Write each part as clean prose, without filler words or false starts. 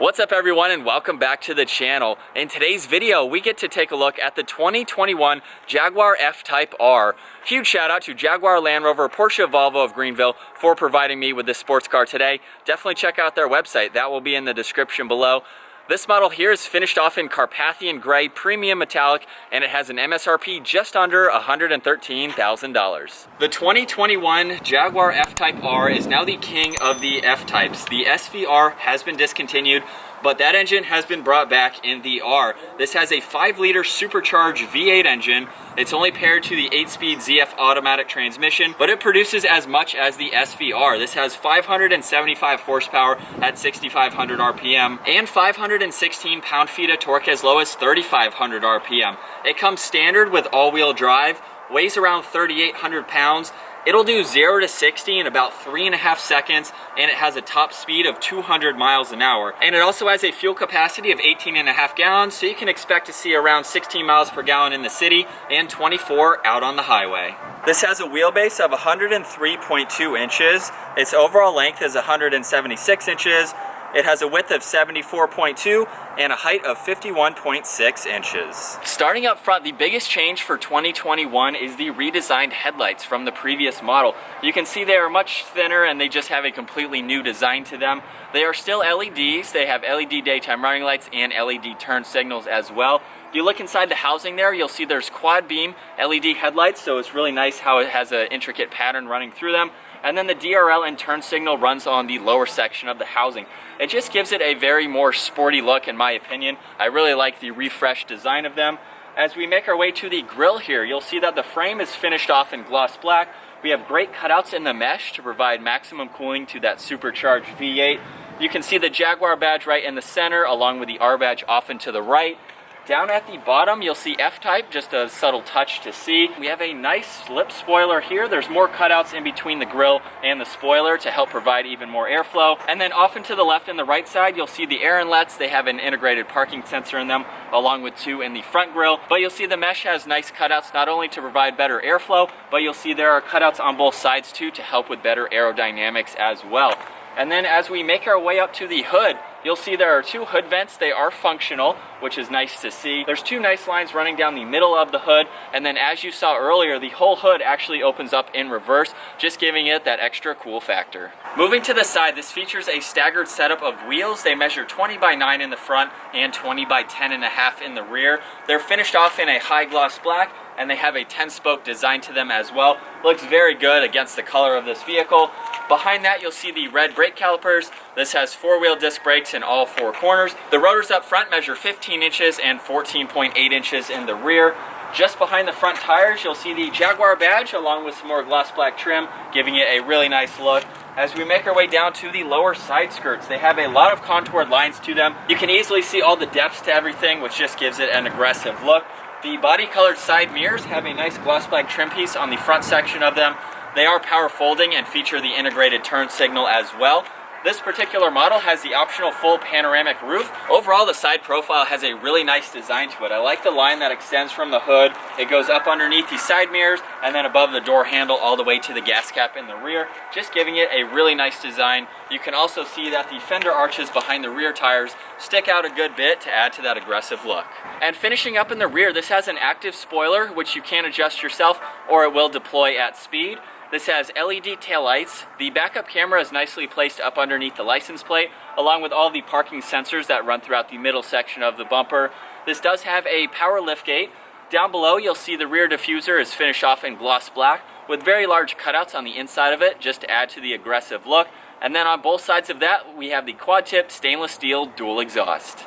What's up everyone, and welcome back to the channel. In today's video we get to take a look at the 2021 Jaguar F Type R. Huge shout out to Jaguar, Land Rover, Porsche, Volvo of Greenville for providing me with this sports car today. Definitely check out their website, that will be in the description below. This model here is finished off in Carpathian Gray Premium Metallic, and it has an MSRP just under $113,000. The 2021 Jaguar F Type R is now the king of the F Types. The SVR has been discontinued, but that engine has been brought back in the R. This has a 5-liter supercharged V8 engine. It's only paired to the 8-speed ZF automatic transmission, but it produces as much as the SVR. This has 575 horsepower at 6,500 RPM and 516 pound-feet of torque as low as 3,500 RPM. It comes standard with all-wheel drive, weighs around 3,800 pounds. It'll do 0 to 60 in about 3.5 seconds, and it has a top speed of 200 miles an hour. And it also has a fuel capacity of 18.5 gallons, so you can expect to see around 16 miles per gallon in the city and 24 out on the highway. This has a wheelbase of 103.2 inches. Its overall length is 176 inches. It has a width of 74.2 and a height of 51.6 inches. Starting up front, the biggest change for 2021 is the redesigned headlights from the previous model. You can see they are much thinner and they just have a completely new design to them. They are still LEDs. They have LED daytime running lights and LED turn signals as well. If you look inside the housing there, you'll see there's quad beam LED headlights, so it's really nice how it has an intricate pattern running through them. And then the DRL and turn signal runs on the lower section of the housing. It just gives it a very more sporty look in my opinion. I really like the refreshed design of them. As we make our way to the grille here, you'll see that the frame is finished off in gloss black. We have great cutouts in the mesh to provide maximum cooling to that supercharged V8. You can see the Jaguar badge right in the center along with the R badge off and to the right. Down at the bottom, you'll see F-Type, just a subtle touch to see. We have a nice lip spoiler here. There's more cutouts in between the grille and the spoiler to help provide even more airflow. And then off and to the left and the right side, you'll see the air inlets. They have an integrated parking sensor in them, along with 2 in the front grille. But you'll see the mesh has nice cutouts, not only to provide better airflow, but you'll see there are cutouts on both sides too to help with better aerodynamics as well. And then as we make our way up to the hood, you'll see there are 2 hood vents. They are functional, which is nice to see. There's 2 nice lines running down the middle of the hood, and then as you saw earlier, the whole hood actually opens up in reverse, just giving it that extra cool factor. Moving to the side, this features a staggered setup of wheels. They measure 20 by 9 in the front and 20 by 10.5 in the rear. They're finished off in a high gloss black, and they have a 10-spoke design to them as well. Looks very good against the color of this vehicle. Behind that, you'll see the red brake calipers. This has 4-wheel disc brakes in all 4 corners. The rotors up front measure 15 inches and 14.8 inches in the rear. Just behind the front tires, you'll see the Jaguar badge along with some more gloss black trim, giving it a really nice look. As we make our way down to the lower side skirts, they have a lot of contoured lines to them. You can easily see all the depths to everything, which just gives it an aggressive look. The body-colored side mirrors have a nice gloss black trim piece on the front section of them. They are power folding and feature the integrated turn signal as well. This particular model has the optional full panoramic roof. Overall, the side profile has a really nice design to it. I like the line that extends from the hood. It goes up underneath the side mirrors and then above the door handle all the way to the gas cap in the rear, just giving it a really nice design. You can also see that the fender arches behind the rear tires stick out a good bit to add to that aggressive look. And finishing up in the rear, this has an active spoiler, which you can adjust yourself or it will deploy at speed. This has LED taillights. The backup camera is nicely placed up underneath the license plate, along with all the parking sensors that run throughout the middle section of the bumper. This does have a power liftgate. Down below, you'll see the rear diffuser is finished off in gloss black, with very large cutouts on the inside of it, just to add to the aggressive look. And then on both sides of that, we have the quad-tip stainless steel dual exhaust.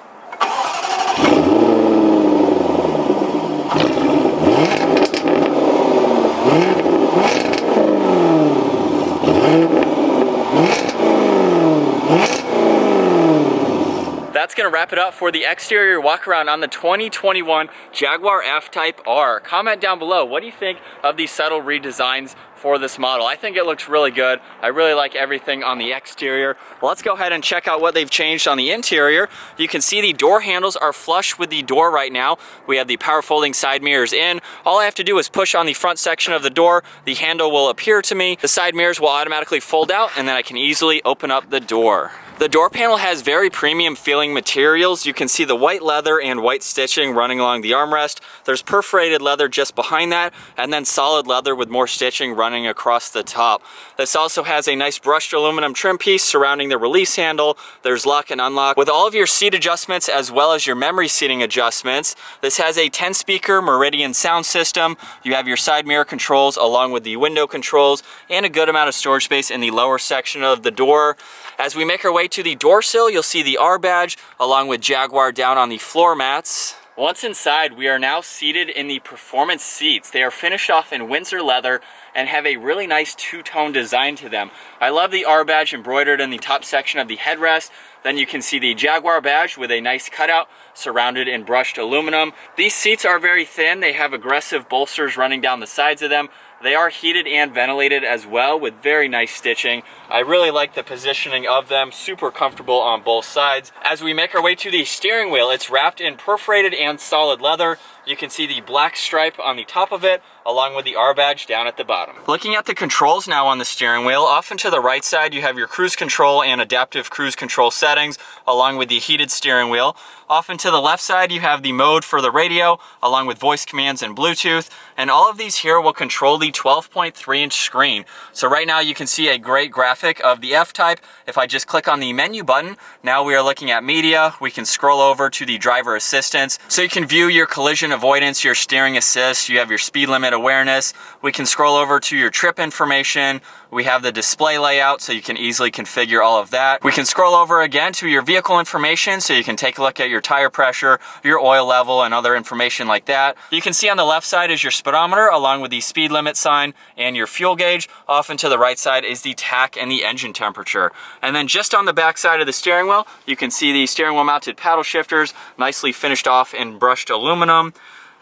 That's going to wrap it up for the exterior walk around on the 2021 Jaguar F Type R. Comment down below, what do you think of these subtle redesigns for this model? I think it looks really good. I really like everything on the exterior. Well, let's go ahead and check out what they've changed on the interior. You can see the door handles are flush with the door right now. We have the power folding side mirrors in. All I have to do is push on the front section of the door. The handle will appear to me. The side mirrors will automatically fold out, and then I can easily open up the door. The door panel has very premium feeling materials. You can see the white leather and white stitching running along the armrest. There's perforated leather just behind that, and then solid leather with more stitching running across the top. This also has a nice brushed aluminum trim piece surrounding the release handle. There's lock and unlock with all of your seat adjustments as well as your memory seating adjustments. This has a 10-speaker Meridian sound system. You have your side mirror controls along with the window controls and a good amount of storage space in the lower section of the door. As we make our way to the door sill, you'll see the R badge along with Jaguar down on the floor mats. Once inside, we are now seated in the performance seats. They are finished off in Windsor leather and have a really nice two-tone design to them. I love the R badge embroidered in the top section of the headrest. Then you can see the Jaguar badge with a nice cutout surrounded in brushed aluminum. These seats are very thin. They have aggressive bolsters running down the sides of them. They are heated and ventilated as well with very nice stitching. I really like the positioning of them, super comfortable on both sides. As we make our way to the steering wheel, it's wrapped in perforated and solid leather. You can see the black stripe on the top of it, along with the R badge down at the bottom. Looking at the controls now on the steering wheel, off and to the right side you have your cruise control and adaptive cruise control settings, along with the heated steering wheel. Off and to the left side you have the mode for the radio, along with voice commands and Bluetooth, and all of these here will control the 12.3-inch screen. So right now you can see a great graphic of the F-Type. If I just click on the menu button, now we are looking at media. We can scroll over to the driver assistance, so you can view your collision avoidance, your steering assist, you have your speed limit awareness. We can scroll over to your trip information. We have the display layout, so you can easily configure all of that. We can scroll over again to your vehicle information, so you can take a look at your tire pressure, your oil level, and other information like that. You can see on the left side is your speedometer, along with the speed limit sign and your fuel gauge. Off and to the right side is the tach and the engine temperature. And then just on the back side of the steering wheel, you can see the steering wheel mounted paddle shifters, nicely finished off in brushed aluminum.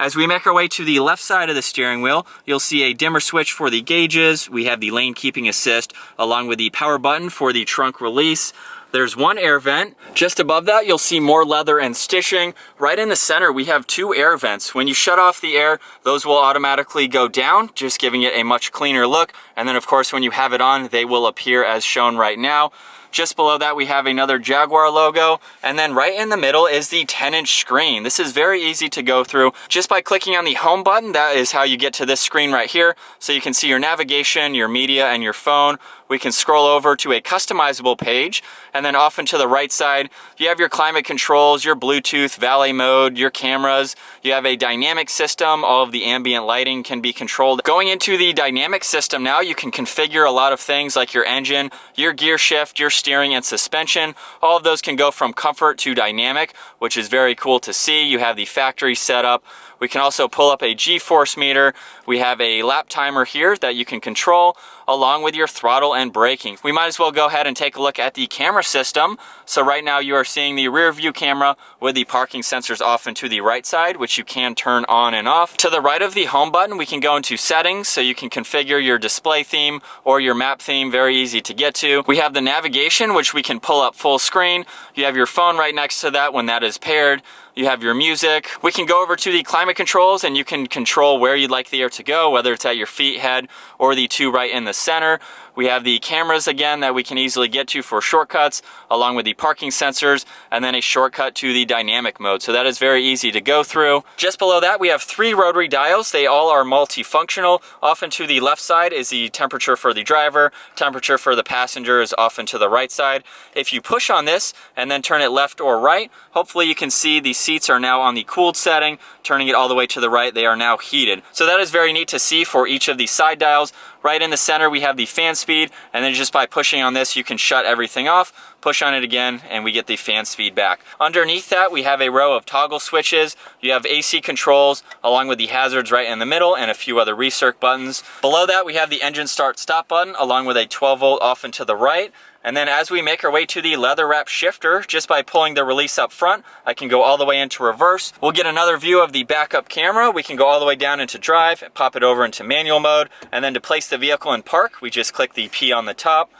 As we make our way to the left side of the steering wheel, you'll see a dimmer switch for the gauges. We have the lane keeping assist, along with the power button for the trunk release. There's one air vent. Just above that, you'll see more leather and stitching. Right in the center, we have two air vents. When you shut off the air, those will automatically go down, just giving it a much cleaner look. And then, of course, when you have it on, they will appear as shown right now. Just below that, we have another Jaguar logo. And then right in the middle is the 10-inch screen. This is very easy to go through. Just by clicking on the home button, that is how you get to this screen right here. So you can see your navigation, your media, and your phone. We can scroll over to a customizable page, and then off and to the right side, you have your climate controls, your Bluetooth, valet mode, your cameras. You have a dynamic system. All of the ambient lighting can be controlled. Going into the dynamic system now, you can configure a lot of things like your engine, your gear shift, your steering and suspension. All of those can go from comfort to dynamic, which is very cool to see. You have the factory setup. We can also pull up a G-force meter. We have a lap timer here that you can control, along with your throttle and braking. We might as well go ahead and take a look at the camera system. So right now you are seeing the rear view camera with the parking sensors off and to the right side, which you can turn on and off. To the right of the home button, we can go into settings, so you can configure your display theme or your map theme, very easy to get to. We have the navigation, which we can pull up full screen. You have your phone right next to that when that is paired. You have your music. We can go over to the climate controls, and you can control where you'd like the air to go, whether it's at your feet, head, or the two right in the center. We have the cameras again that we can easily get to for shortcuts, along with the parking sensors, and then a shortcut to the dynamic mode. So that is very easy to go through. Just below that, we have 3 rotary dials. They all are multifunctional. Off and to the left side is the temperature for the driver. Temperature for the passenger is off and to the right side. If you push on this and then turn it left or right, hopefully you can see the seats are now on the cooled setting. Turning it all the way to the right, they are now heated. So that is very neat to see for each of these side dials. Right in the center, we have the fan speed, and then just by pushing on this, you can shut everything off. Push on it again, and we get the fan speed back. Underneath that, we have a row of toggle switches. You have AC controls, along with the hazards right in the middle, and a few other recirc buttons. Below that, we have the engine start-stop button, along with a 12-volt off and to the right. And then as we make our way to the leather wrap shifter, just by pulling the release up front, I can go all the way into reverse. We'll get another view of the backup camera. We can go all the way down into drive, pop it over into manual mode, and then to place the vehicle in park, we just click the P on the top.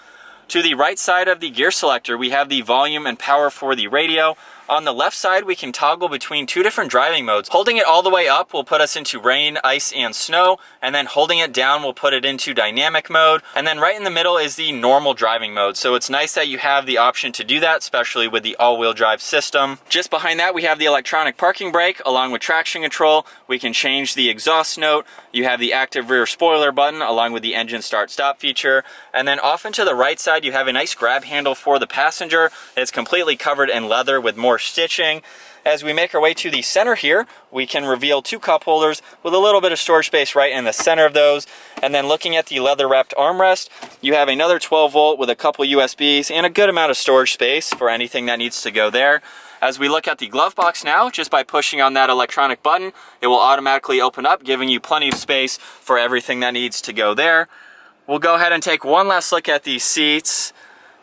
To the right side of the gear selector, we have the volume and power for the radio. On the left side, we can toggle between two different driving modes. Holding it all the way up will put us into rain, ice, and snow, and then holding it down will put it into dynamic mode. And then right in the middle is the normal driving mode. So it's nice that you have the option to do that, especially with the all-wheel drive system. Just behind that, we have the electronic parking brake along with traction control. We can change the exhaust note. You have the active rear spoiler button along with the engine start-stop feature. And then off and to the right side, you have a nice grab handle for the passenger. It's completely covered in leather with more stitching. As we make our way to the center here, we can reveal two cup holders with a little bit of storage space right in the center of those. And then looking at the leather wrapped armrest, you have another 12 volt with a couple USBs and a good amount of storage space for anything that needs to go there. As we look at the glove box now, just by pushing on that electronic button, it will automatically open up, giving you plenty of space for everything that needs to go there. We'll go ahead and take one last look at these seats.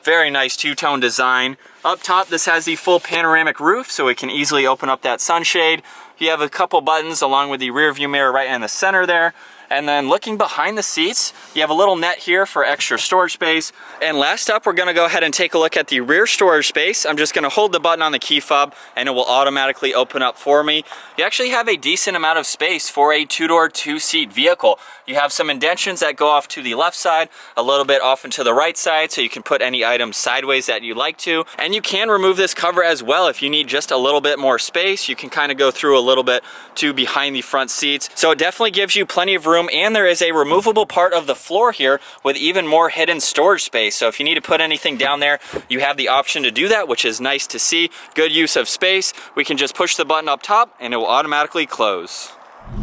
Very nice two-tone design. Up top, this has the full panoramic roof, so it can easily open up that sunshade. You have a couple buttons along with the rear view mirror right in the center there. And then looking behind the seats, you have a little net here for extra storage space. And last up, we're gonna go ahead and take a look at the rear storage space. I'm just gonna hold the button on the key fob and it will automatically open up for me. You actually have a decent amount of space for a two-door, two-seat vehicle. You have some indentions that go off to the left side, a little bit off into the right side, so you can put any items sideways that you like to. And you can remove this cover as well if you need just a little bit more space. You can kind of go through a little bit to behind the front seats. So it definitely gives you plenty of room, and there is a removable part of the floor here with even more hidden storage space. So if you need to put anything down there, you have the option to do that, which is nice to see. Good use of space. We can just push the button up top and it will automatically close.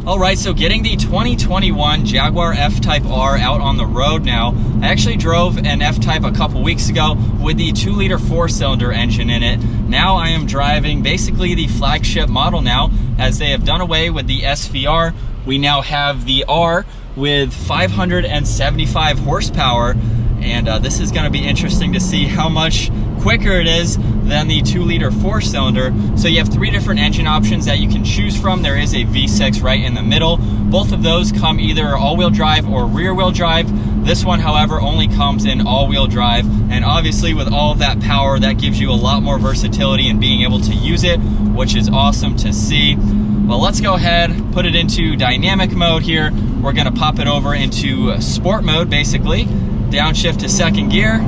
All right, so getting the 2021 Jaguar F Type R out on the road now. I actually drove an F Type a couple weeks ago with the 2-liter 4-cylinder engine in it. Now I am driving basically the flagship model now, as they have done away with the SVR. We now have the R with 575 horsepower, and this is going to be interesting to see how much quicker it is than the 2-liter 4-cylinder. So you have 3 different engine options that you can choose from. There is a V6 right in the middle. Both of those come either all-wheel drive or rear-wheel drive. This one, however, only comes in all-wheel drive, and obviously with all of that power, that gives you a lot more versatility in being able to use it, which is awesome to see. Well, let's go ahead, put it into dynamic mode here. We're gonna pop it over into sport mode, basically. Downshift to second gear.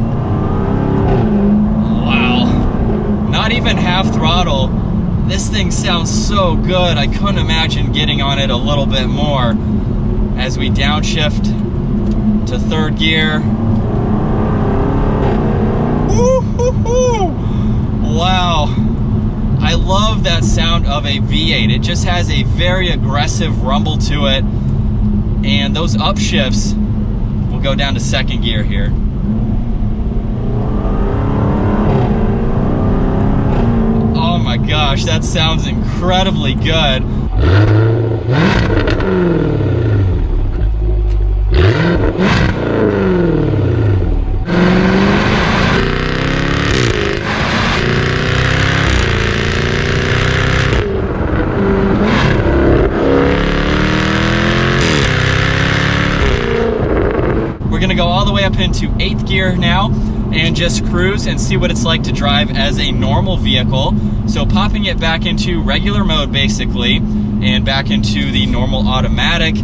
Wow, not even half throttle. This thing sounds so good. I couldn't imagine getting on it a little bit more. As we downshift to third gear. Woo-hoo-hoo! Wow. I love that sound of a V8. It just has a very aggressive rumble to it. And those upshifts will go down to second gear here. Oh my gosh, that sounds incredibly good. We're gonna go all the way up into 8th gear now and just cruise and see what it's like to drive as a normal vehicle. So popping it back into regular mode basically, and back into the normal automatic.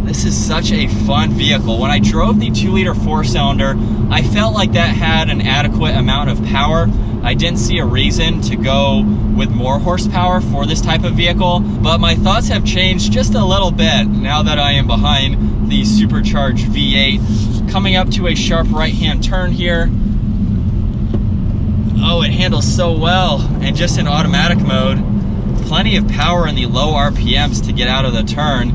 This is such a fun vehicle. When I drove the 2-liter 4-cylinder, I felt like that had an adequate amount of power. I didn't see a reason to go with more horsepower for this type of vehicle, but my thoughts have changed just a little bit now that I am behind the supercharged V8. Coming up to a sharp right-hand turn here. Oh, it handles so well, and just in automatic mode, plenty of power in the low RPMs to get out of the turn.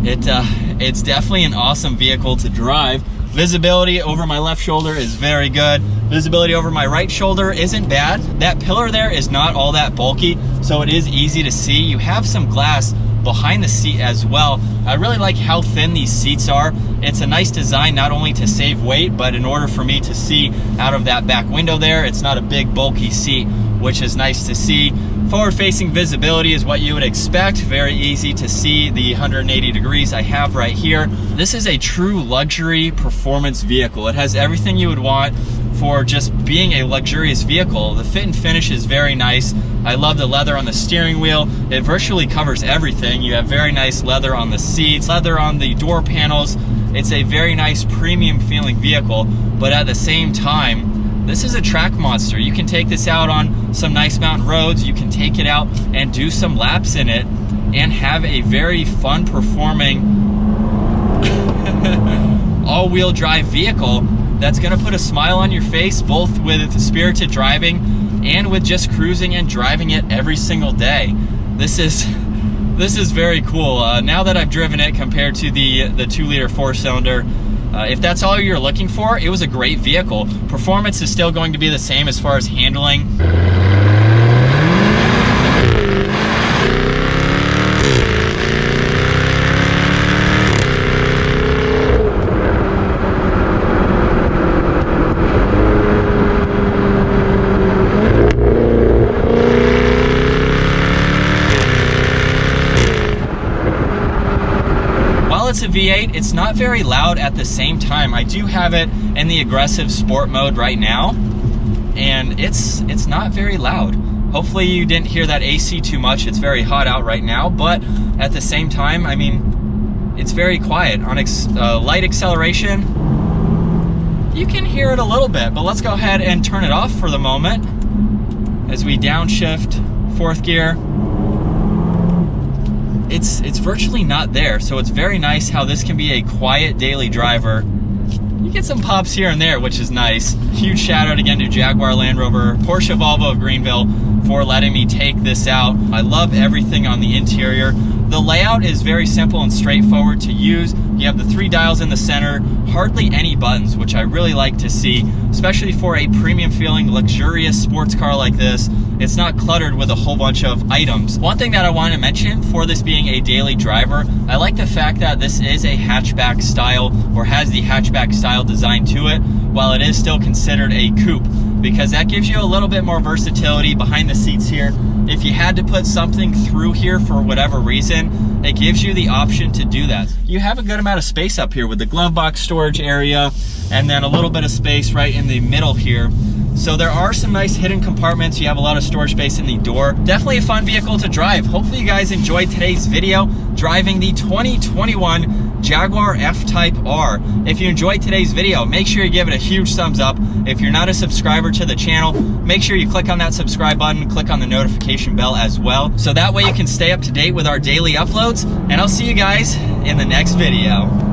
It's definitely an awesome vehicle to drive. Visibility over my left shoulder is very good. Visibility over my right shoulder isn't bad. That pillar there is not all that bulky, so it is easy to see. You have some glass behind the seat as well. I really like how thin these seats are. It's a nice design not only to save weight, but in order for me to see out of that back window there, it's not a big bulky seat, which is nice to see. Forward-facing visibility is what you would expect. Very easy to see the 180 degrees I have right here. This is a true luxury performance vehicle. It has everything you would want for just being a luxurious vehicle. The fit and finish is very nice. I love the leather on the steering wheel. It virtually covers everything. You have very nice leather on the seats, leather on the door panels. It's a very nice premium feeling vehicle, but at the same time, this is a track monster. You can take this out on some nice mountain roads. You can take it out and do some laps in it and have a very fun performing all-wheel drive vehicle that's gonna put a smile on your face, both with spirited driving and with just cruising and driving it every single day. This is very cool. Now that I've driven it compared to the 2-liter 4-cylinder, if that's all you're looking for, it was a great vehicle. Performance is still going to be the same as far as handling. It's a V8, it's not very loud at the same time. I do have it in the aggressive sport mode right now, and it's not very loud. Hopefully you didn't hear that AC too much. It's very hot out right now, but at the same time, I mean, it's very quiet. On light acceleration, you can hear it a little bit, but let's go ahead and turn it off for the moment as we downshift 4th gear. It's virtually not there, so it's very nice how this can be a quiet daily driver. You get some pops here and there, which is nice. Huge shout out again to Jaguar Land Rover, Porsche Volvo of Greenville for letting me take this out. I love everything on the interior. The layout is very simple and straightforward to use. You have the 3 dials in the center, hardly any buttons, which I really like to see, especially for a premium feeling, luxurious sports car like this. It's not cluttered with a whole bunch of items. One thing that I want to mention for this being a daily driver, I like the fact that this is a hatchback style, or has the hatchback style design to it, while it is still considered a coupe, because that gives you a little bit more versatility behind the seats here. If you had to put something through here for whatever reason, it gives you the option to do that. You have a good amount of space up here with the glove box storage area, and then a little bit of space right in the middle here. So there are some nice hidden compartments. You have a lot of storage space in the door. Definitely a fun vehicle to drive. Hopefully you guys enjoyed today's video driving the 2021 Jaguar F Type R. If you enjoyed today's video, make sure you give it a huge thumbs up. If you're not a subscriber to the channel, make sure you click on that subscribe button, click on the notification bell as well, so that way you can stay up to date with our daily uploads, and I'll see you guys in the next video.